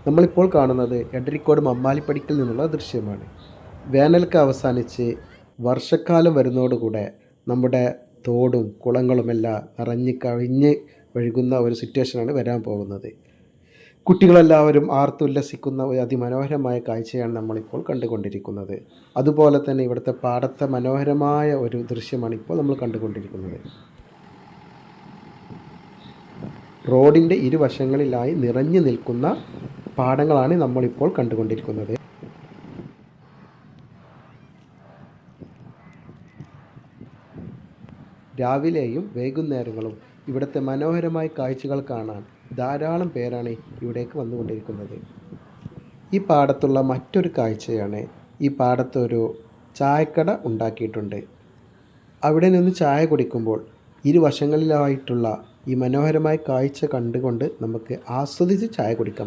നമ്മളിപ്പോൾ കാണുന്നത് എടരിക്കോട് മമ്മാലിപ്പടിക്കൽ നിന്നുള്ള ദൃശ്യമാണ്. വേനൽക്ക് അവസാനിച്ച് വർഷക്കാലം വരുന്നതോടുകൂടെ നമ്മുടെ തോടും കുളങ്ങളുമെല്ലാം നിറഞ്ഞ് കവിഞ്ഞ് ഒഴുകുന്ന ഒരു സിറ്റുവേഷനാണ് വരാൻ പോകുന്നത്. കുട്ടികളെല്ലാവരും ആർത്തുല്ലസിക്കുന്ന ഒരു അതിമനോഹരമായ കാഴ്ചയാണ് നമ്മളിപ്പോൾ കണ്ടുകൊണ്ടിരിക്കുന്നത്. അതുപോലെ തന്നെ ഇവിടുത്തെ പാടത്തെ മനോഹരമായ ഒരു ദൃശ്യമാണ് ഇപ്പോൾ നമ്മൾ കണ്ടുകൊണ്ടിരിക്കുന്നത്. റോഡിൻ്റെ ഇരുവശങ്ങളിലായി നിറഞ്ഞു നിൽക്കുന്ന പാടങ്ങളാണ് നമ്മളിപ്പോൾ കണ്ടുകൊണ്ടിരിക്കുന്നത്. രാവിലെയും വൈകുന്നേരങ്ങളും ഇവിടുത്തെ മനോഹരമായ കാഴ്ചകൾ കാണാൻ ധാരാളം പേരാണ് ഇവിടേക്ക് വന്നുകൊണ്ടിരിക്കുന്നത്. ഈ പാടത്തുള്ള മറ്റൊരു കാഴ്ചയാണ്, ഈ പാടത്തൊരു ചായക്കട ഉണ്ടാക്കിയിട്ടുണ്ട്. അവിടെ നിന്ന് ചായ കുടിക്കുമ്പോൾ ഇരുവശങ്ങളിലായിട്ടുള്ള ഈ മനോഹരമായ കാഴ്ച കണ്ടുകൊണ്ട് നമുക്ക് ആസ്വദിച്ച് ചായ കുടിക്കാം.